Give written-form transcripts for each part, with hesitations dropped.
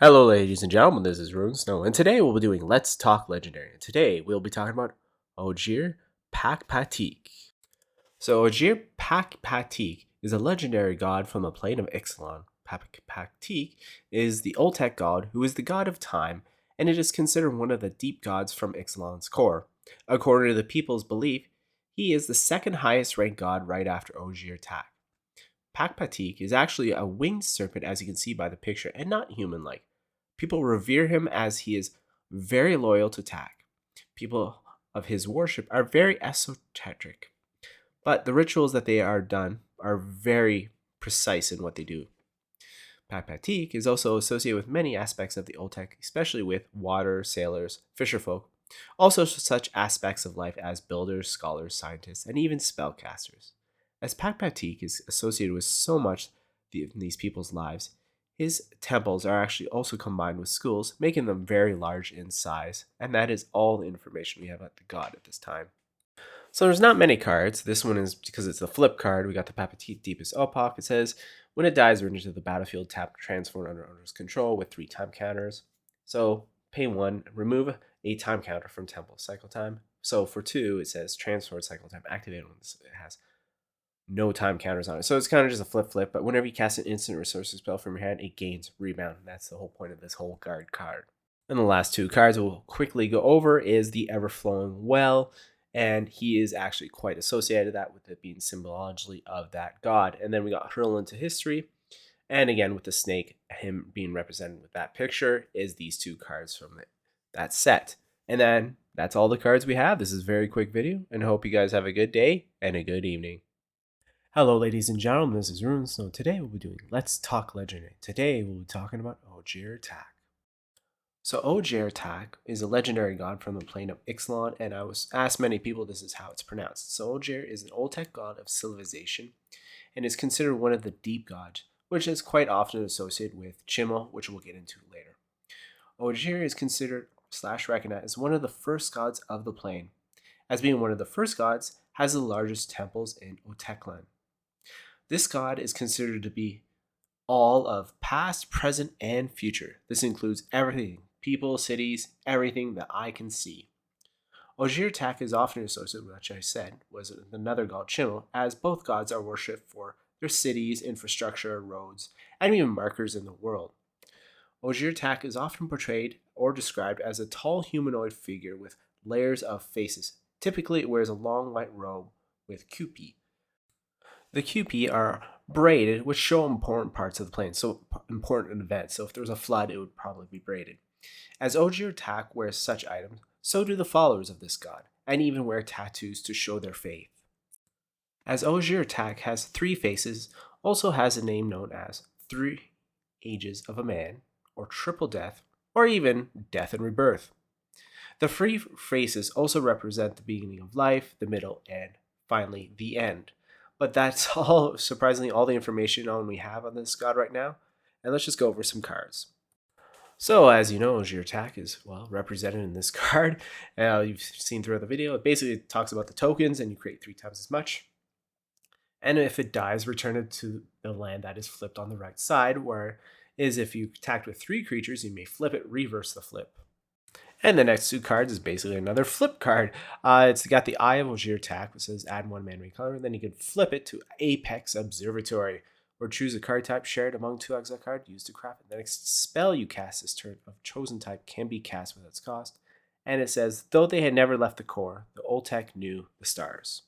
Hello, ladies and gentlemen, this is Rune Snow, and today we'll be doing Let's Talk Legendary. And today we'll be talking about Ojer Pakpatiq. So, Ojer Pakpatiq is a legendary god from the plane of Ixalan. Pakpatiq is the Ojer-Taq god who is the god of time, and it is considered one of the deep gods from Ixalan's core. According to the people's belief, he is the second highest ranked god right after Ojer-Taq. Pakpatiq is actually a winged serpent, as you can see by the picture, and not human like. People revere him as he is very loyal to Taq. People of his worship are very esoteric, but the rituals that they are done are very precise in what they do. Pakpatiq is also associated with many aspects of the Ojer-Taq, especially with water, sailors, fisherfolk, also such aspects of life as builders, scholars, scientists, and even spellcasters. As Pakpatiq is associated with so much in these people's lives, his temples are actually also combined with schools, making them very large in size, and that is all the information we have about the god at this time. So there's not many cards. This one is because it's a flip card. We got the Pakpatiq Deepest Epoch. It says, when it dies, return to the battlefield, tap transform under owner's control with 3 time counters. So pay 1, remove a time counter from temple cycle time. So for 2, it says transfer cycle time activated when it has no time counters on it. So it's kind of just a flip, but whenever you cast an instant resources spell from your hand, it gains rebound. That's the whole point of this whole guard card. And the last 2 cards we'll quickly go over is the Ever-Flowing Well, and he is actually quite associated that with it being symbologically of that god. And then we got Hurl into History, and again with the snake, him being represented with that picture, is these 2 cards from that set. And then that's all the cards we have. This is a very quick video, and I hope you guys have a good day and a good evening. Hello, ladies and gentlemen, this is Rune. So today we'll be doing Let's Talk Legendary. Today we'll be talking about Ojer-Taq. So Ojer-Taq is a legendary god from the plane of Ixalan, and I was asked many people this is how it's pronounced. So Ojer is an Ojer-Taq god of civilization, and is considered one of the deep gods, which is quite often associated with Chimel, which we'll get into later. Ojer is considered / recognized as one of the first gods of the plane. As being one of the first gods, has the largest temples in Oteklan. This god is considered to be all of past, present, and future. This includes everything, people, cities, everything that I can see. Ojer-Taq is often associated with, which I said, was another god, Chimel, as both gods are worshipped for their cities, infrastructure, roads, and even markers in the world. Ojer-Taq is often portrayed or described as a tall humanoid figure with layers of faces. Typically, it wears a long white robe with kupi. The QP are braided, which show important parts of the plane, so important events. So if there was a flood, it would probably be braided. As Ojer-Taq wears such items, so do the followers of this god, and even wear tattoos to show their faith. As Ojer-Taq has 3 faces, also has a name known as 3 Ages of a Man, or Triple Death, or even Death and Rebirth. The 3 faces also represent the beginning of life, the middle, and finally the end. But that's all, surprisingly, all the information we have on this god right now. And let's just go over some cards. So, as you know, Ojer-Taq is, represented in this card. You've seen throughout the video. It basically talks about the tokens, and you create 3 times as much. And if it dies, return it to the land that is flipped on the right side, where is if you attacked with 3 creatures, you may flip it, reverse the flip. And the next 2 cards is basically another flip card. It's got the Eye of Ojer-Taq, which says add 1 man recolor. Then you can flip it to Apex Observatory, or choose a card type shared among 2 exile cards used to craft it. The next spell you cast this turn of chosen type can be cast without its cost. And it says, though they had never left the core, the Ojer-Taq knew the stars.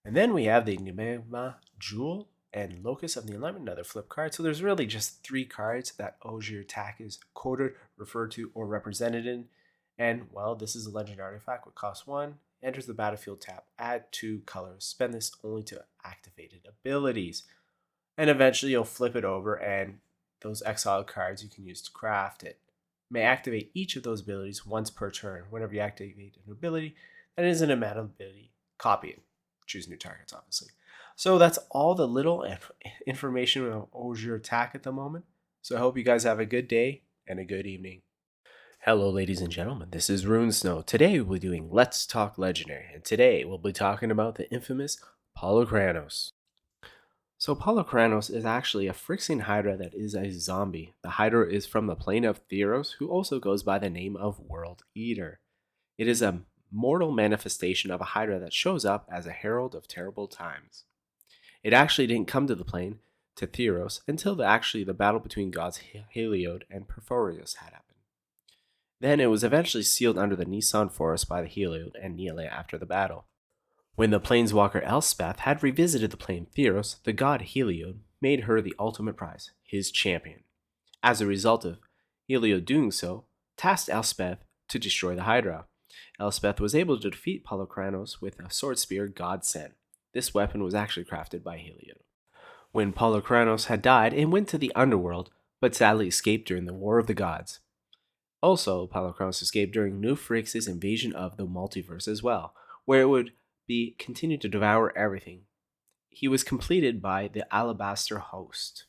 And then we have the Enigma Jewel and Locus of the Enlightenment, another flip card. So there's really just 3 cards that Ojer-Taq is quoted, referred to, or represented in. And, this is a legend artifact, which costs 1, enters the battlefield, tap, add 2 colors, spend this only to activated abilities. And eventually you'll flip it over, and those exiled cards you can use to craft it may activate each of those abilities once per turn. Whenever you activate an ability that is an amount of ability, copy it. Choose new targets, obviously. So that's all the little information on Ojer-Taq at the moment. So I hope you guys have a good day and a good evening. Hello, ladies and gentlemen, this is Rune Snow. Today we'll be doing Let's Talk Legendary, and today we'll be talking about the infamous Polukranos. So Polukranos is actually a Phyrexian Hydra that is a zombie. The Hydra is from the plane of Theros, who also goes by the name of World Eater. It is a mortal manifestation of a Hydra that shows up as a herald of terrible times. It actually didn't come to the plane, to Theros, until the battle between gods Heliod and Porphyrios had happened. Then it was eventually sealed under the Nisan forest by the Heliod and Neela after the battle. When the planeswalker Elspeth had revisited the plane Theros, the god Heliod made her the ultimate prize, his champion. As a result of Heliod doing so, tasked Elspeth to destroy the Hydra. Elspeth was able to defeat Polukranos with a sword spear God sent. This weapon was actually crafted by Heliod. When Polukranos had died, it went to the underworld, but sadly escaped during the War of the Gods. Also, Polukranos escaped during New Phyrexia's invasion of the multiverse as well, where it would be continued to devour everything. He was completed by the Alabaster Host.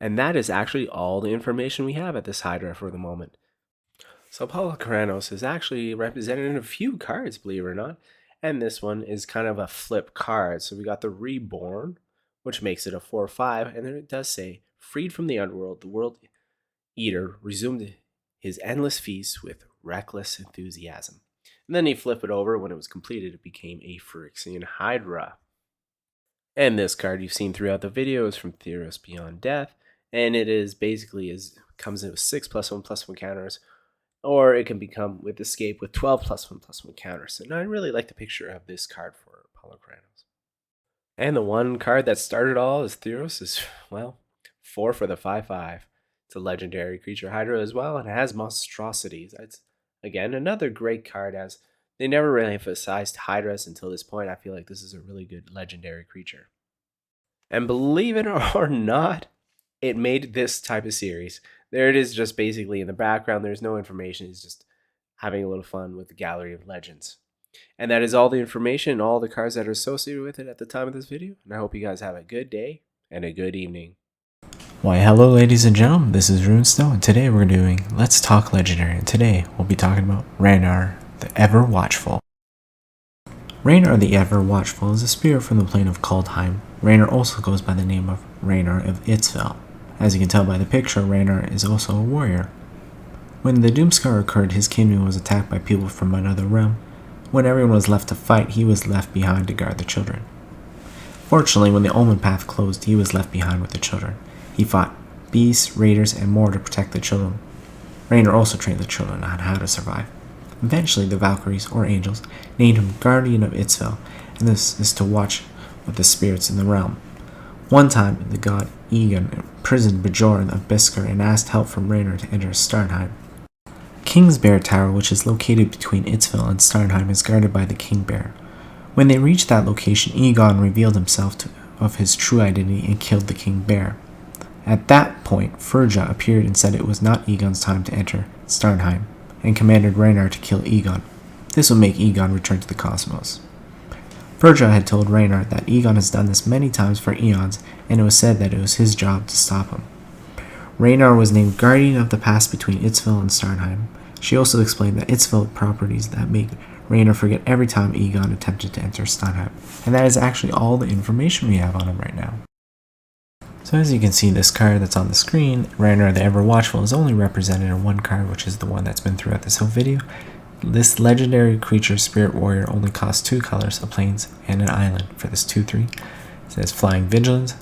And that is actually all the information we have at this Hydra for the moment. So Polukranos is actually represented in a few cards, believe it or not. And this one is kind of a flip card. So we got the Reborn, which makes it a 4/5, and then it does say, freed from the underworld, the World Eater resumed his endless feast with reckless enthusiasm. And then you flip it over. When it was completed, it became a Phyrexian Hydra. And this card you've seen throughout the video is from Theros Beyond Death, and it is basically comes in with 6+1/+1 counters, or it can become with Escape with 12+1/+1 counters. And I really like the picture of this card for Polukranos. And the one card that started all is Theros is, well, 4 for the 5/5. It's a legendary creature Hydra as well, and it has monstrosities. It's, again, another great card, as they never really emphasized Hydras until this point. I feel like this is a really good legendary creature. And believe it or not, it made this type of series. There it is, just basically in the background. There's no information. It's just having a little fun with the Gallery of Legends. And that is all the information and all the cards that are associated with it at the time of this video. And I hope you guys have a good day and a good evening. Why hello ladies and gentlemen, this is Runesnow, and today we're doing Let's Talk Legendary, and today we'll be talking about Ranar the Ever-Watchful. Ranar the Ever-Watchful is a spirit from the plane of Kaldheim. Ranar also goes by the name of Ranar of Itzfell. As you can tell by the picture, Ranar is also a warrior. When the Doomscar occurred, his kingdom was attacked by people from another realm. When everyone was left to fight, he was left behind to guard the children. Fortunately, when the Omen Path closed, he was left behind with the children. He fought beasts, raiders, and more to protect the children. Ranar also trained the children on how to survive. Eventually, the Valkyries, or angels, named him Guardian of Itzfell, and this is to watch with the spirits in the realm. One time, the god Egon imprisoned Bjorn of Biskar and asked help from Ranar to enter Starnheim. King's Bear Tower, which is located between Itzfell and Starnheim, is guarded by the King Bear. When they reached that location, Egon revealed himself of his true identity and killed the King Bear. At that point, Ferja appeared and said it was not Egon's time to enter Starnheim, and commanded Ranar to kill Egon. This would make Egon return to the cosmos. Ferja had told Ranar that Egon has done this many times for eons, and it was said that it was his job to stop him. Ranar was named Guardian of the Pass between Itzfell and Starnheim. She also explained that Itzfell had properties that make Ranar forget every time Egon attempted to enter Starnheim, and that is actually all the information we have on him right now. So as you can see, this card that's on the screen, Ranar the Ever-Watchful, is only represented in one card, which is the one that's been throughout this whole video. This legendary creature, Spirit Warrior, only costs 2 colors, a plains and an island for this 2/3. It says Flying Vigilance.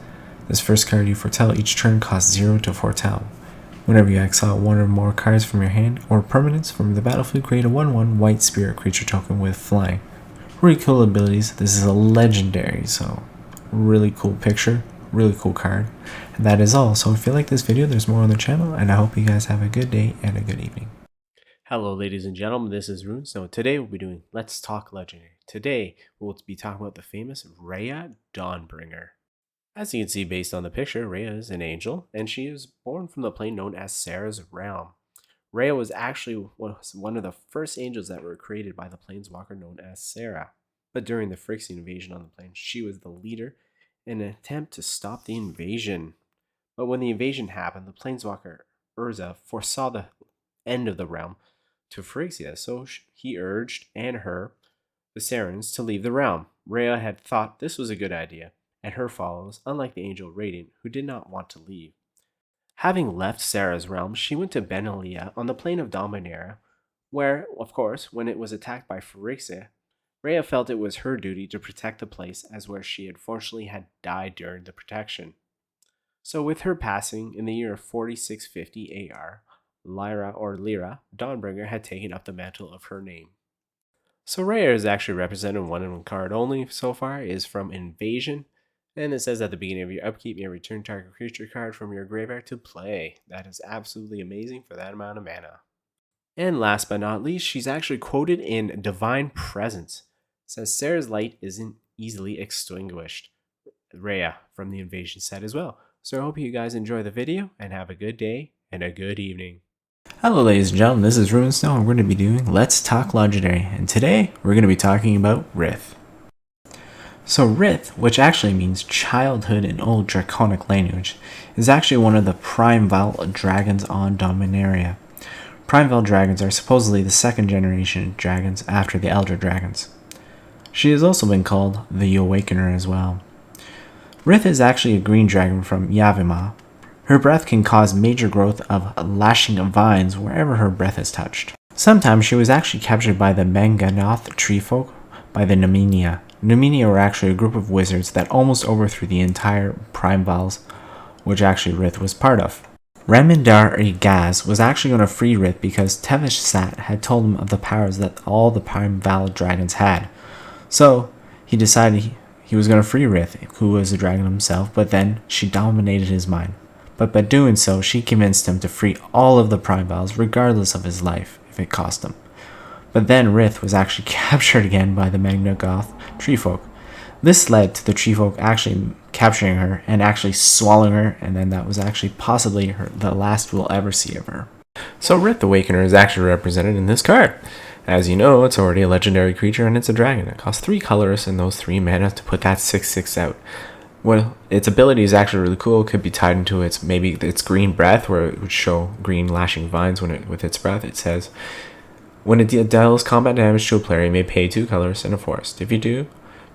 This first card you foretell each turn costs 0 to foretell. Whenever you exile one or more cards from your hand or permanents from the battlefield, create a 1/1 white spirit creature token with flying. Really cool abilities. This is a legendary, so really cool picture. Really cool card. And that is all. So if you like this video, there's more on the channel, and I hope you guys have a good day and a good evening. Hello ladies and gentlemen, this is Rune. So today we'll be doing Let's Talk Legendary. Today we'll be talking about the famous Reya Darnbringer. As you can see based on the picture, Reya is an angel, and she is born from the plane known as Sarah's realm. Reya was actually one of the first angels that were created by the planeswalker known as Sarah. But during the Phyrexian invasion on the plane, she was the leader in an attempt to stop the invasion. But when the invasion happened, the planeswalker Urza foresaw the end of the realm to Phyrexia, so he urged, and her, the Sarans, to leave the realm. Reya had thought this was a good idea, and her followers, unlike the angel Radiant, who did not want to leave. Having left Sarah's realm, she went to Benalia on the plain of Dominaria, where, of course, when it was attacked by Phyrexian, Reya felt it was her duty to protect the place as where she unfortunately had died during the protection. So with her passing in the year of 4650 AR, Lyra Darnbringer had taken up the mantle of her name. So Reya is actually represented in one card only so far, is from Invasion, and it says at the beginning of your upkeep, you return target creature card from your graveyard to play. That is absolutely amazing for that amount of mana. And last but not least, she's actually quoted in Divine Presence. It says Sarah's light isn't easily extinguished. Reya from the Invasion set as well. So I hope you guys enjoy the video and have a good day and a good evening. Hello ladies and gentlemen, this is Runesnow and we're going to be doing Let's Talk Legendary, and today we're going to be talking about Rith. So Rith, which actually means childhood in old draconic language, is actually one of the Primeval dragons on Dominaria. Primeval dragons are supposedly the second generation dragons after the Elder Dragons. She has also been called the Awakener as well. Rith is actually a green dragon from Yavimah. Her breath can cause major growth of lashing vines wherever her breath is touched. Sometimes she was actually captured by the Manganoth treefolk by the Numinia. Numinia were actually a group of wizards that almost overthrew the entire Primevals, which actually Rith was part of. Remendar-Gaz was actually going to free Rith because Tevish Sat had told him of the powers that all the Primeval dragons had. So he decided he was going to free Rith, who was a dragon himself, but then she dominated his mind. But by doing so, she convinced him to free all of the Primevals, regardless of his life, if it cost him. But then Rith was actually captured again by the Manganoth treefolk. This led to the treefolk actually capturing her and actually swallowing her, and then that was actually possibly the last we'll ever see of her. So Rith the Awakener is actually represented in this card. As you know, it's already a legendary creature and it's a dragon. It costs 3 colors and those 3 mana to put that 6/6 out. Well, its ability is actually really cool. It could be tied into its green breath, where it would show green lashing vines with its breath. It says, when it deals combat damage to a player, you may pay 2 colors and a forest. If you do,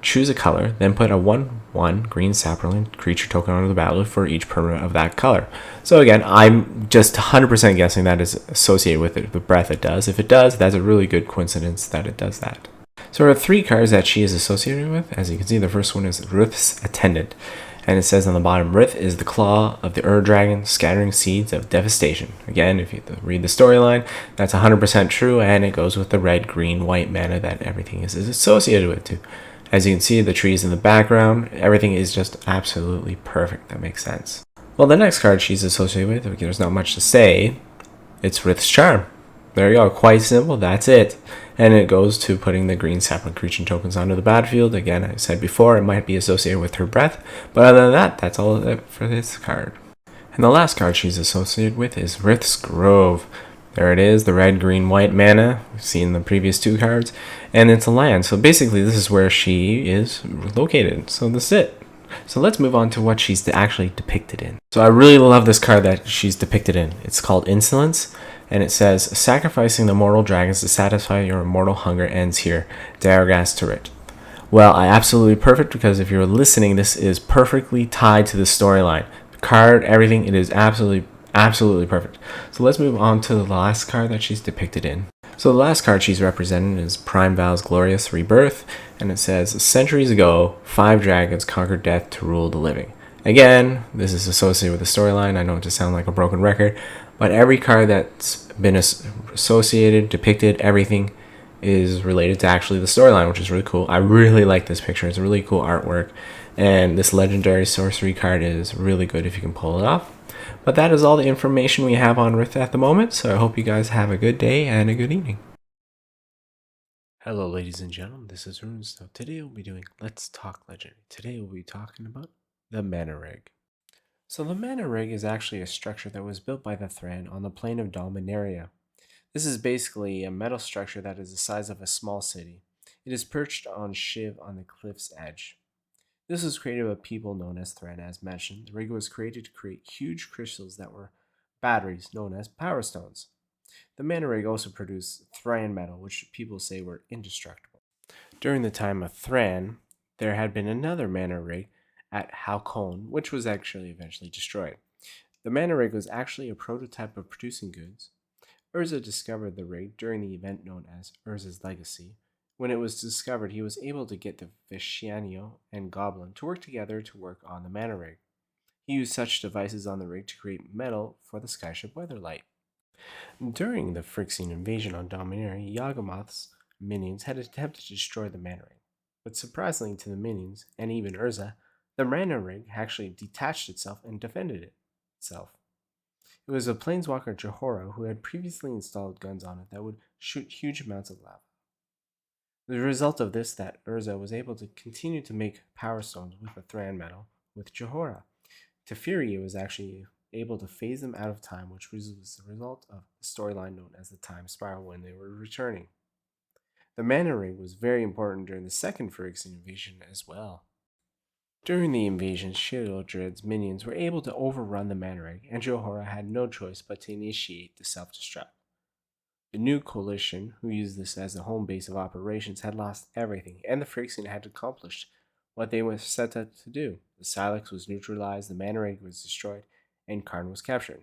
choose a color, then put a 1/1 green sapperling creature token onto the battlefield for each permanent of that color. So again, I'm just 100% guessing that is associated with it, the breath it does. If it does, that's a really good coincidence that it does that. So there are 3 cards that she is associated with. As you can see, the first one is Rith's Attendant. And it says on the bottom, Rith is the claw of the Ur-Dragon, scattering seeds of devastation. Again, if you read the storyline, that's 100% true, and it goes with the red, green, white mana that everything is associated with too. As you can see, the trees in the background, everything is just absolutely perfect. That makes sense. Well, the next card she's associated with, there's not much to say. It's Rith's Charm. There you go, quite simple, that's it. And it goes to putting the green sapling creature tokens onto the battlefield. Again, I said before, it might be associated with her breath, but other than that, that's all for this card. And the last card she's associated with is Rith's Grove. There it is, the red, green, white mana, we've seen the previous 2 cards, and it's a land. So basically, this is where she is located. So that's it. So let's move on to what she's actually depicted in. So I really love this card that she's depicted in. It's called Insolence. And it says, sacrificing the mortal dragons to satisfy your immortal hunger ends here. Daragast to Rith. Well, absolutely perfect, because if you're listening, this is perfectly tied to the storyline. The card, everything, it is absolutely perfect. So let's move on to the last card that she's depicted in. So the last card she's represented is Primeval's Glorious Rebirth. And it says, centuries ago, 5 dragons conquered death to rule the living. Again, this is associated with the storyline. I know it just sounds like a broken record, but every card that's been associated, depicted, everything is related to actually the storyline, which is really cool. I really like this picture. It's a really cool artwork, and this legendary sorcery card is really good if you can pull it off. But that is all the information we have on Rith at the moment, so I hope you guys have a good day and a good evening. Hello ladies and gentlemen, this is Runesnow. Today we'll be doing Let's Talk Legendary. Today we'll be talking about the Mana Rig. So the Mana Rig is actually a structure that was built by the Thrun on the plain of Dominaria. This is basically a metal structure that is the size of a small city. It is perched on Shiv on the cliff's edge. This was created by people known as Thrun. As mentioned, the rig was created to create huge crystals that were batteries known as Power Stones. The Mana Rig also produced Thrun metal, which people say were indestructible. During the time of Thrun, there had been another Mana Rig, at Halcon, which was actually eventually destroyed. The mana rig was actually a prototype of producing goods. Urza discovered the rig during the event known as Urza's Legacy. When it was discovered, he was able to get the Vishaniel and Goblin to work together to work on the mana rig. He used such devices on the rig to create metal for the skyship Weatherlight. During the Phyrexian invasion on Dominaria, Yawgmoth's minions had attempted to destroy the mana rig. But surprisingly to the minions, and even Urza, the mana rig actually detached itself and defended itself. It was a planeswalker Johora who had previously installed guns on it that would shoot huge amounts of lava. The result of this that Urza was able to continue to make power stones with the Thran metal with Johora. Teferi was actually able to phase them out of time, which was the result of the storyline known as the Time Spiral when they were returning. The mana rig was very important during the second Phyrexian invasion as well. During the invasion, Sheoldred's minions were able to overrun the mana rig, and Johora had no choice but to initiate the self-destruct. The new coalition, who used this as the home base of operations, had lost everything, and the Phyrexian had accomplished what they were set out to do. The Silex was neutralized, the mana rig was destroyed, and Karn was captured.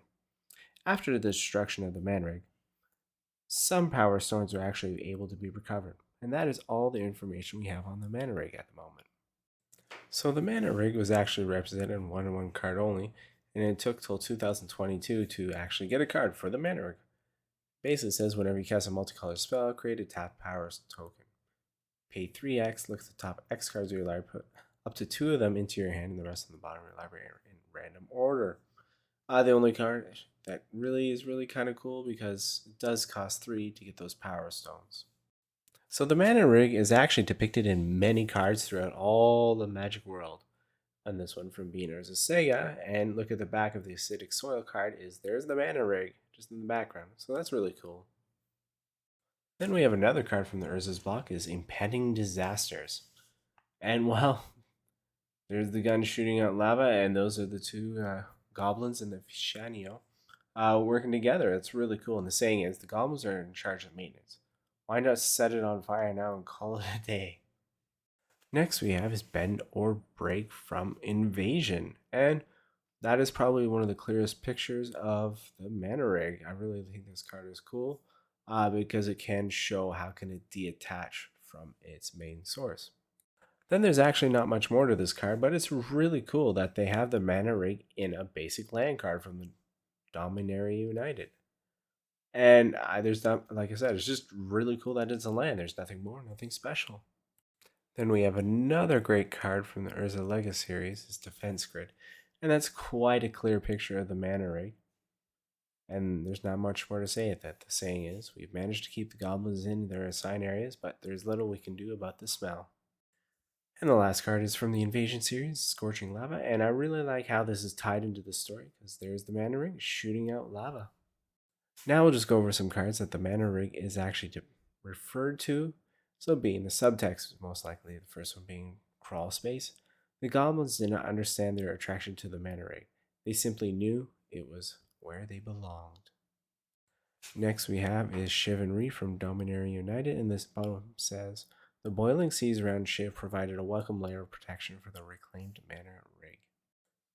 After the destruction of the mana rig, some power stones were actually able to be recovered, and that is all the information we have on the mana rig at the moment. So the mana rig was actually represented in 1-1 card only, and it took till 2022 to actually get a card for the mana rig. Basically says whenever you cast a multicolored spell, create a tap power token. Pay 3x, look at the top X cards of your library, put up to 2 of them into your hand and the rest in the bottom of your library in random order. The only card that really is kind of cool because it does cost 3 to get those power stones. So the mana rig is actually depicted in many cards throughout all the Magic world. And this one from Beaner's Sega, and look at the back of the Acidic Soil card there's the mana rig just in the background. So that's really cool. Then we have another card from the Urza's block is Impending Disasters. And well, there's the gun shooting out lava, and those are the 2 goblins and the Vishanio working together. It's really cool. And the saying is, the goblins are in charge of maintenance. Why not set it on fire now and call it a day? Next we have is Bend or Break from Invasion. And that is probably one of the clearest pictures of the mana rig. I really think this card is cool because it can show how can it detach from its main source. Then there's actually not much more to this card, but it's really cool that they have the mana rig in a basic land card from the Dominaria United. And there's not, like I said, it's just really cool that it's a land. There's nothing more, nothing special. Then we have another great card from the Urza Lega series, is Defense Grid. And that's quite a clear picture of the mana rig. And there's not much more to say at that. The saying is, we've managed to keep the goblins in their assigned areas, but there's little we can do about the smell. And the last card is from the Invasion series, Scorching Lava, and I really like how this is tied into the story, because there's the mana rig shooting out lava. Now we'll just go over some cards that the mana rig is actually referred to. So being the subtext, most likely the first one being Crawl Space. The goblins did not understand their attraction to the mana rig. They simply knew it was where they belonged. Next we have is Shiv and Rith from Dominaria United, and this bottom says, the boiling seas around Shiv provided a welcome layer of protection for the reclaimed mana rig.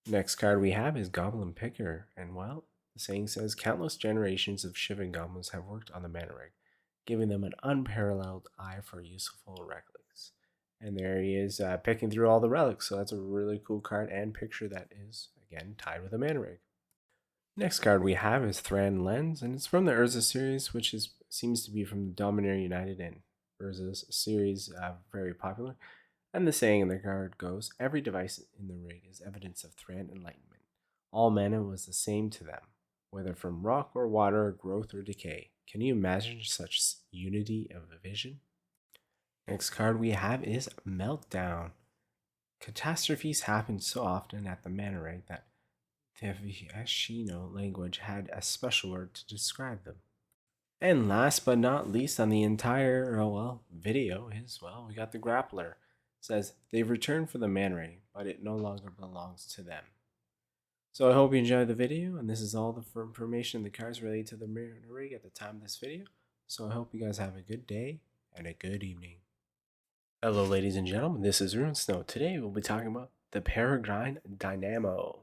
Next card we have is Goblin Picker, and well, the saying says, countless generations of Shivan goblins have worked on the mana rig, giving them an unparalleled eye for useful relics. And there he is picking through all the relics, so that's a really cool card and picture that is, again, tied with a mana rig. Next card we have is Thran Lens, and it's from the Urza series, which seems to be from the Dominaria United and Urza's series, very popular. And the saying in the card goes, every device in the rig is evidence of Thran enlightenment. All mana was the same to them, whether from rock or water, growth or decay. Can you imagine such unity of vision? Next card we have is Meltdown. Catastrophes happen so often at the mana rig that the Vishino language had a special word to describe them. And last but not least on the entire video is, we got the Grappler. It says, they've returned for the mana rig, but it no longer belongs to them. So I hope you enjoyed the video, and this is all the information the cards related to the mana rig at the time of this video. So I hope you guys have a good day and a good evening. Hello ladies and gentlemen, this is Runesnow. Today we'll be talking about the Peregrine Dynamo.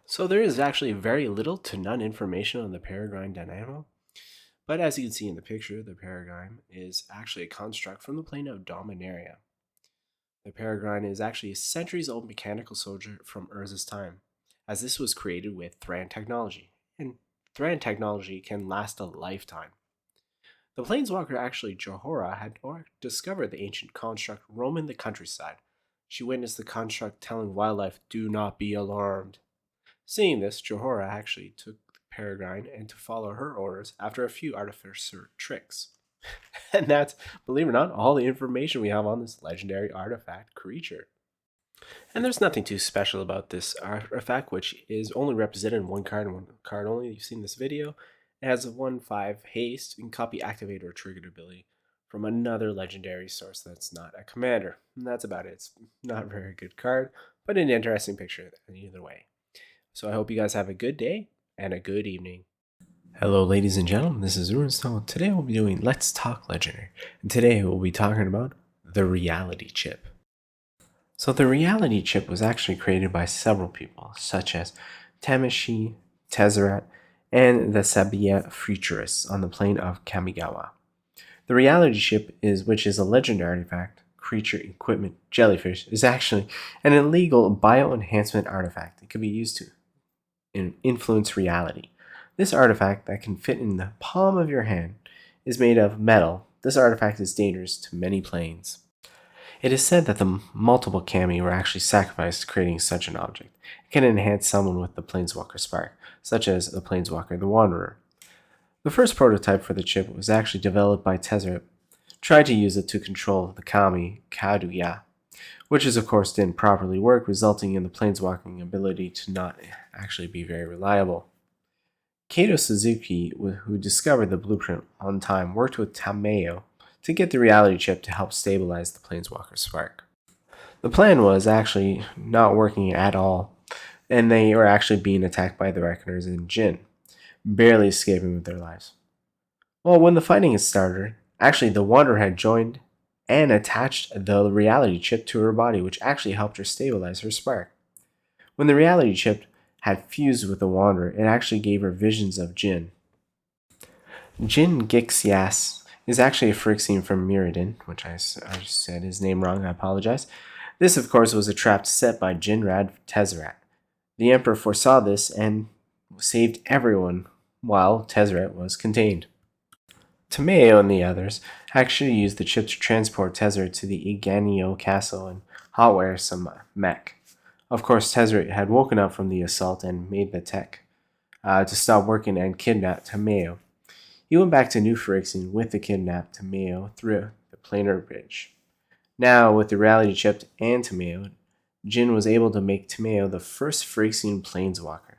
So there is actually very little to none information on the Peregrine Dynamo, but as you can see in the picture, the Peregrine is actually a construct from the plane of Dominaria. The Peregrine is actually a centuries-old mechanical soldier from Urza's time, as this was created with Thran technology, and Thran technology can last a lifetime. The planeswalker actually Johora had discovered the ancient construct roaming the countryside. She witnessed the construct telling wildlife, "Do not be alarmed." Seeing this, Johora actually took the Peregrine and to follow her orders after a few artificer tricks. And that's, believe it or not, all the information we have on this legendary artifact creature. And there's nothing too special about this artifact, which is only represented in one card and one card only. You've seen this video. It has a 1/5 haste and copy activate or triggered ability from another legendary source that's not a commander. And that's about it. It's not a very good card, but an interesting picture either way. So I hope you guys have a good day and a good evening. Hello ladies and gentlemen, this is Runestone. Today we'll be doing Let's Talk Legendary. And today we'll be talking about the Reality Chip. So the Reality Chip was actually created by several people, such as Tamashi, Tezzeret, and the Sabia Futurists on the plane of Kamigawa. The Reality Chip, which is a legendary artifact, creature, equipment, jellyfish, is actually an illegal bio-enhancement artifact. It can be used to influence reality. This artifact that can fit in the palm of your hand is made of metal. This artifact is dangerous to many planes. It is said that the multiple kami were actually sacrificed creating such an object. It can enhance someone with the Planeswalker Spark, such as the Planeswalker the Wanderer. The first prototype for the chip was actually developed by Tezzeret, tried to use it to control the kami Kaduya, which of course didn't properly work, resulting in the Planeswalking ability to not actually be very reliable. Kato Suzuki, who discovered the blueprint on time, worked with Tamayo to get the Reality Chip to help stabilize the Planeswalker Spark. The plan was actually not working at all, and they were actually being attacked by the Reckoners and Jin, barely escaping with their lives. Well, when the fighting had started, actually the Wanderer had joined and attached the Reality Chip to her body, which actually helped her stabilize her spark. When the Reality Chip had fused with the Wanderer, it actually gave her visions of Jin. Jin Gixias is actually a Phyrexian from Mirrodin, which I said his name wrong, I apologize. This, of course, was a trap set by Jinrad Tezzeret. The Emperor foresaw this and saved everyone while Tezzeret was contained. Tamayo and the others actually used the chip to transport Tezzeret to the Iganio castle and hotwire some mech. Of course, Tezzeret had woken up from the assault and made the tech to stop working and kidnapped Tamayo. He went back to New Phyrexian with the kidnapped Tamayo through the planar bridge. Now, with the Reality Chip and Tamayo, Jin was able to make Tamayo the first Phyrexian Planeswalker.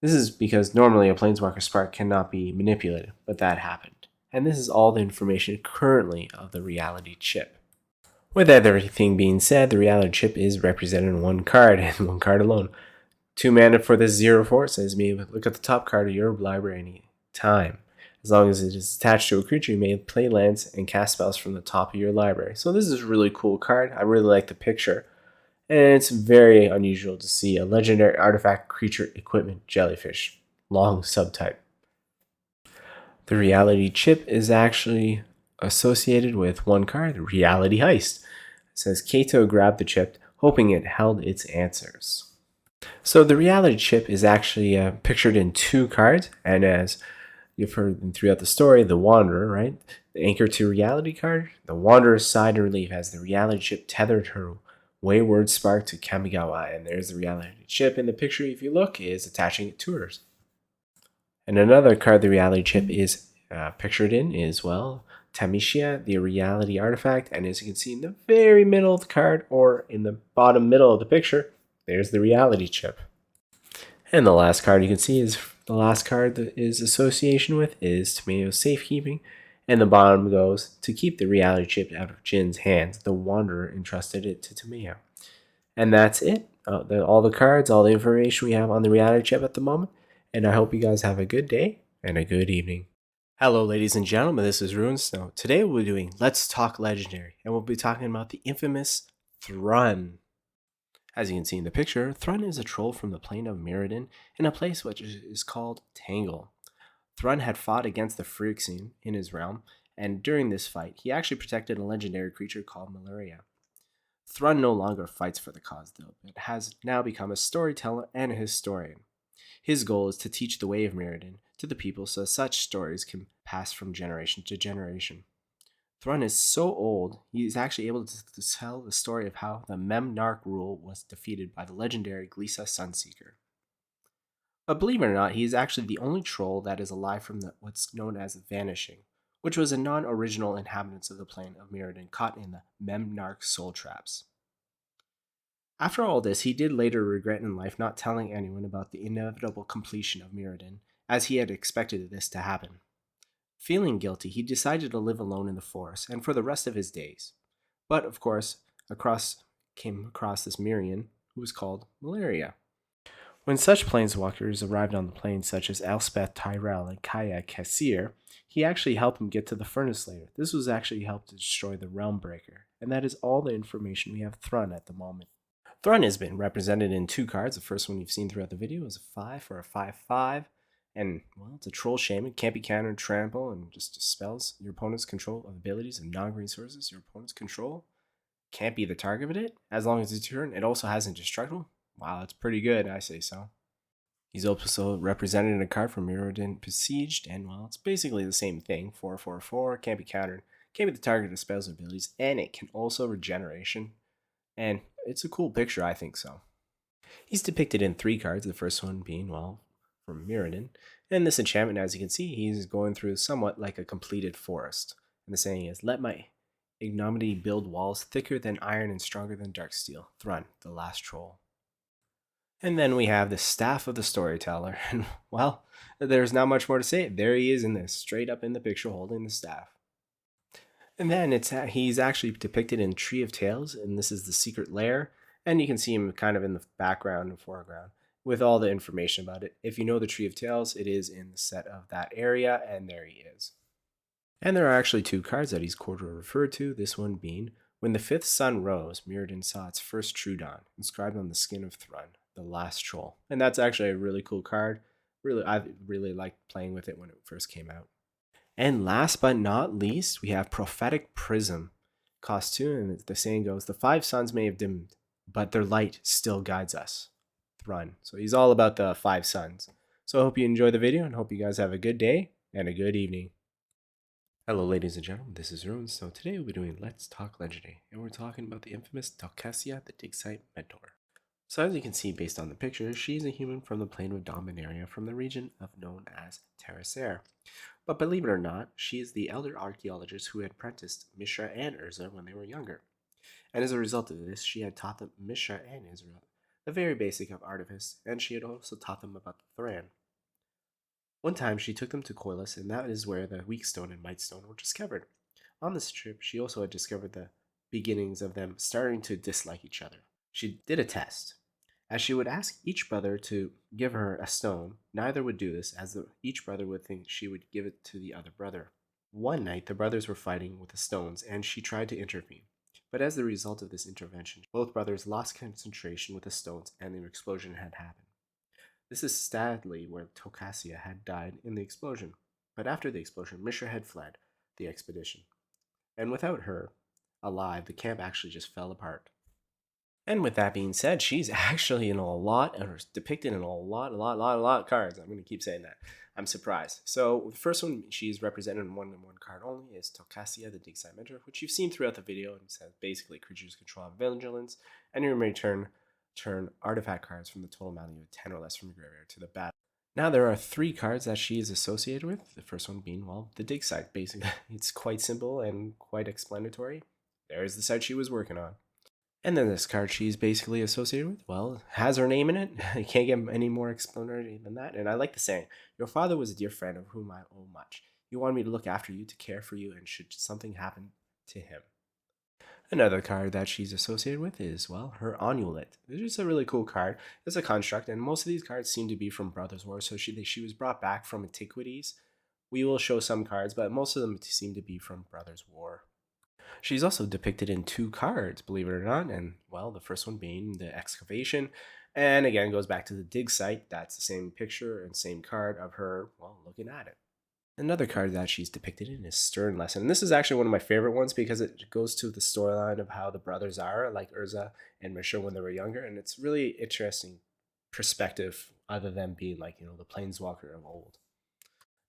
This is because normally a Planeswalker Spark cannot be manipulated, but that happened. And this is all the information currently of the Reality Chip. With everything being said, the Reality Chip is represented in one card, and one card alone. 2 mana for this 0/4 says me look at the top card of your library any time. As long as it is attached to a creature, you may play lands and cast spells from the top of your library. So this is a really cool card. I really like the picture. And it's very unusual to see a legendary artifact creature equipment jellyfish. Long subtype. The Reality Chip is actually associated with one card, Reality Heist. It says Kato grabbed the chip, hoping it held its answers. So the Reality Chip is actually pictured in 2 cards, and as you've heard throughout the story, the Wanderer, right? The Anchor to Reality card. The Wanderer's side in relief has the Reality Chip tethered her Wayward Spark to Kamigawa, and there's the Reality Chip in the picture, if you look, is attaching it to hers. And another card the Reality Chip is pictured in is, well, Tamishia, the Reality Artifact, and as you can see in the very middle of the card, or in the bottom middle of the picture, there's the Reality Chip. And the last card you can see is the last card that is association with is Tamayo's Safekeeping, and the bottom goes to keep the Reality Chip out of Jin's hands. The Wanderer entrusted it to Tamayo. And that's it. All the cards, all the information we have on the Reality Chip at the moment. And I hope you guys have a good day and a good evening. Hello, ladies and gentlemen. This is Runestone. Today we'll be doing Let's Talk Legendary, and we'll be talking about the infamous Thrun. As you can see in the picture, Thrun is a troll from the plane of Mirrodin in a place which is called Tangle. Thrun had fought against the Phyrexian in his realm, and during this fight, he actually protected a legendary creature called Malaria. Thrun no longer fights for the cause, though, but has now become a storyteller and a historian. His goal is to teach the way of Mirrodin to the people so such stories can pass from generation to generation. Thrun is so old, he is actually able to tell the story of how the Memnarch rule was defeated by the legendary Glisa Sunseeker. But believe it or not, he is actually the only troll that is alive from what's known as Vanishing, which was a non-original inhabitants of the plane of Mirrodin caught in the Memnarch soul traps. After all this, he did later regret in life not telling anyone about the inevitable completion of Mirrodin, as he had expected this to happen. Feeling guilty, he decided to live alone in the forest and for the rest of his days. But, of course, came across this Mirian, who was called Malaria. When such planeswalkers arrived on the plains such as Elspeth Tyrell and Kaya Kassir, he actually helped them get to the Furnace Slayer. This was actually helped to destroy the Realm Breaker, and that is all the information we have Thrun at the moment. Thrun has been represented in 2 cards. The first one you've seen throughout the video is a 5 for a 5/5. And, well, it's a troll shaman, can't be countered, trample, and just dispels your opponent's control of abilities and non-green sources your opponent's control. Can't be the target of it, as long as it's turn. It also has indestructible. Wow, that's pretty good, I say so. He's also represented in a card from Mirrodin Besieged, and, well, it's basically the same thing. 4/4/4, can't be countered, can't be the target of spells or abilities, and it can also regeneration. And it's a cool picture, I think so. He's depicted in 3 cards, the first one being, well, from Mirrodin. And this enchantment, as you can see, he's going through somewhat like a completed forest. And the saying is, let my ignominy build walls thicker than iron and stronger than dark steel. Thrun, the last troll. And then we have the staff of the storyteller. And, well, there's not much more to say. There he is in this, straight up in the picture holding the staff. And then he's actually depicted in Tree of Tales, and this is the secret lair. And you can see him kind of in the background and foreground with all the information about it. If you know the Tree of Tales, it is in the set of that area, and there he is. And there are actually 2 cards that he's quarter referred to, this one being, when the 5th sun rose, Mirrodin saw its first true dawn, inscribed on the skin of Thrun, the last troll. And that's actually a really cool card. I really liked playing with it when it first came out. And last but not least, we have Prophetic Prism. Cost 2, and the saying goes, the 5 suns may have dimmed, but their light still guides us. Thrun. So he's all about the 5 suns. So I hope you enjoy the video and hope you guys have a good day and a good evening. Hello ladies and gentlemen, this is Rune. So today we'll be doing Let's Talk Legendary, and we're talking about the infamous Tocasia, the dig site mentor. So as you can see based on the picture, she's a human from the plane of Dominaria from the region known as Terracer. But believe it or not, she is the elder archaeologist who had apprenticed Mishra and Urza when they were younger. And as a result of this, she had taught them Mishra and Israel the very basic of artifice, and she had also taught them about the Thrun. One time she took them to Koilos, and that is where the Weak Stone and Might Stone were discovered. On this trip, she also had discovered the beginnings of them starting to dislike each other. She did a test. As she would ask each brother to give her a stone, neither would do this, as each brother would think she would give it to the other brother. One night, the brothers were fighting with the stones, and she tried to intervene. But as a result of this intervention, both brothers lost concentration with the stones, and the explosion had happened. This is sadly where Tocasia had died in the explosion. But after the explosion, Mishra had fled the expedition. And without her alive, the camp actually just fell apart. And with that being said, she's actually in a lot, or depicted in a lot of cards. I'm going to keep saying that. I'm surprised. So the first one she's represented in one card only is Tocasia, the dig site mentor, which you've seen throughout the video. And says basically creatures control vigilance, and you may turn artifact cards from the total amount of 10 or less from your graveyard to the battle. Now there are 3 cards that she is associated with. The first one being, well, the dig site. Basically, it's quite simple and quite explanatory. There's the site she was working on. And then this card she's basically associated with, well, has her name in it. You can't get any more explanatory than that. And I like the saying, your father was a dear friend of whom I owe much. He wanted me to look after you, to care for you, and should something happen to him. Another card that she's associated with is, well, her Onulet. It's just a really cool card. It's a construct, and most of these cards seem to be from Brothers War, so she was brought back from Antiquities. We will show some cards, but most of them seem to be from Brothers War. She's also depicted in 2 cards, believe it or not, and well, the first one being the excavation, and again goes back to the dig site. That's the same picture and same card of her, well, looking at it. Another card that she's depicted in is Stern Lesson. And this is actually one of my favorite ones because it goes to the storyline of how the brothers are, like Urza and Mishra when they were younger, and it's really interesting perspective other than being like, the planeswalker of old.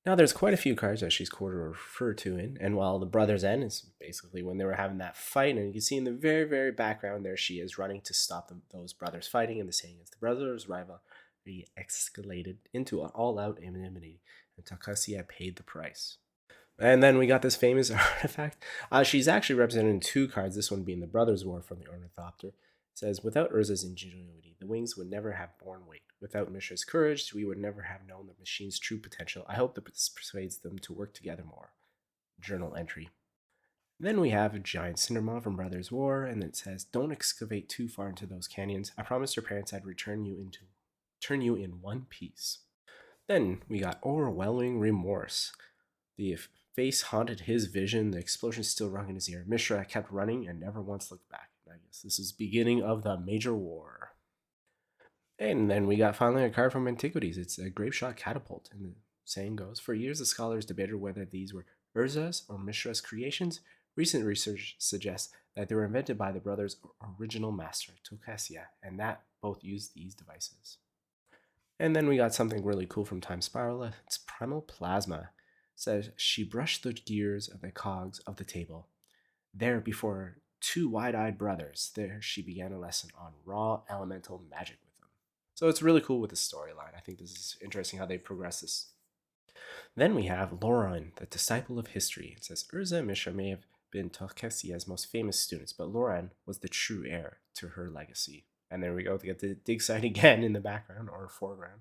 Now, there's quite a few cards that she's quoted or referred to in, and while the Brothers' End is basically when they were having that fight, and you can see in the very, very background there she is running to stop those brothers fighting, and the saying is the brothers' rivalry escalated into an all-out enmity, and Tocasia paid the price. And then we got this famous artifact. She's actually represented in 2 cards, this one being the Brothers' War from the Ornithopter. It says, without Urza's ingenuity, the wings would never have borne weight. Without Mishra's courage, we would never have known the machine's true potential. I hope that this persuades them to work together more. Journal entry. Then we have a giant cindermaw from Brothers' War, and it says, don't excavate too far into those canyons. I promised your parents I'd turn you in one piece. Then we got overwhelming remorse. The face haunted his vision. The explosion still rung in his ear. Mishra kept running and never once looked back. I guess this is beginning of the major war. And then we got finally a card from Antiquities. It's a Grapeshot Catapult. And the saying goes, for years the scholars debated whether these were Urza's or Mishra's creations. Recent research suggests that they were invented by the brothers' original master, Tocasia, and that both used these devices. And then we got something really cool from Time Spiral. It's Primal Plasma. It says, she brushed the gears of the cogs of the table. There, before 2 wide-eyed brothers, there she began a lesson on raw elemental magic with them. So it's really cool with the storyline. I think this is interesting how they progress this. Then we have Loran, the disciple of history. It says, Urza and Mishra may have been Tocasia's most famous students, but Loran was the true heir to her legacy. And there we go, to get the dig site again in the background or foreground.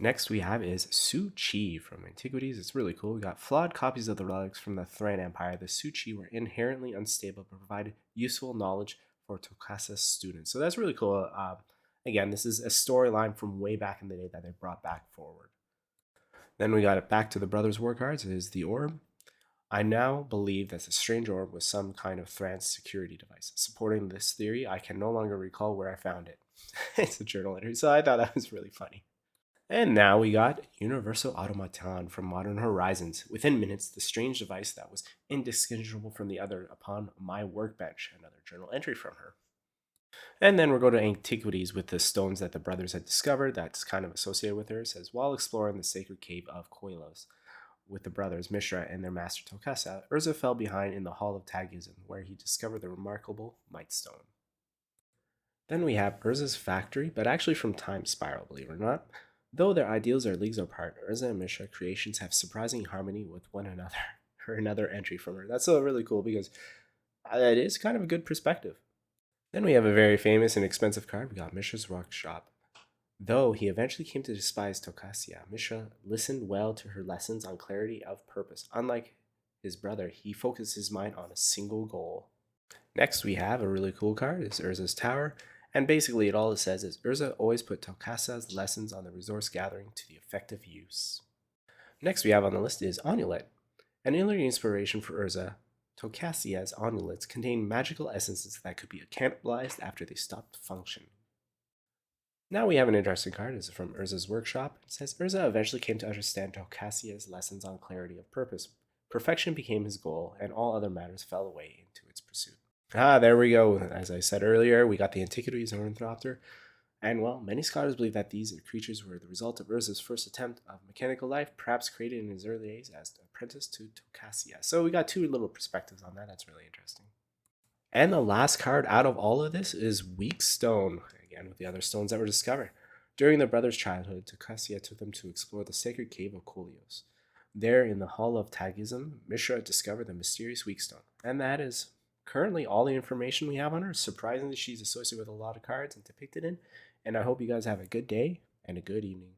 Next we have is Su Chi from Antiquities. It's really cool. We got flawed copies of the relics from the Thrun Empire. The Su Chi were inherently unstable but provided useful knowledge for Tocasia's students. So that's really cool. Again, this is a storyline from way back in the day that they brought back forward. Then we got it back to the Brothers' War cards. It is the Orb. I now believe that the strange orb was some kind of Thran's security device. Supporting this theory, I can no longer recall where I found it. It's a journal entry, so I thought that was really funny. And now we got Universal Automaton from Modern Horizons. Within minutes, the strange device that was indistinguishable from the other upon my workbench. Another journal entry from her. And then we're going to Antiquities with the stones that the brothers had discovered that's kind of associated with her. It says, while exploring the sacred cave of Koilos with the brothers Mishra and their master Tocasia, Urza fell behind in the Hall of Tagism, where he discovered the remarkable Might Stone. Then we have Urza's factory, but actually from Time Spiral, believe it or not. Though their ideals are leagues apart, Urza and Mishra creations have surprising harmony with one another. Or another entry from her. That's so really cool because it is kind of a good perspective. Then we have a very famous and expensive card. We got Mishra's Workshop. Though he eventually came to despise Tocasia, Mishra listened well to her lessons on clarity of purpose. Unlike his brother, he focused his mind on a single goal. Next, we have a really cool card. It's Urza's Tower. And basically, all it says is Urza always put Tocasia's lessons on the resource gathering to the effective use. Next, we have on the list is Onulet. An early inspiration for Urza, Tocasia's amulets contain magical essences that could be cannibalized after they stopped functioning. Now we have an interesting card. It's from Urza's Workshop. It says, Urza eventually came to understand Tocasia's lessons on clarity of purpose. Perfection became his goal, and all other matters fell away into its pursuit. There we go. As I said earlier, we got the Antiquities Ornithopter. And well, many scholars believe that these creatures were the result of Urza's first attempt of mechanical life, perhaps created in his early days as an apprentice to Tocasia. So we got 2 little perspectives on that. That's really interesting. And the last card out of all of this is Weak Stone, again with the other stones that were discovered. During the brothers' childhood, Tocasia took them to explore the sacred cave of Koilos. There, in the Hall of Tagism, Mishra discovered the mysterious Weak Stone. And that is currently all the information we have on her. Surprisingly, she's associated with a lot of cards and depicted in. And I hope you guys have a good day and a good evening.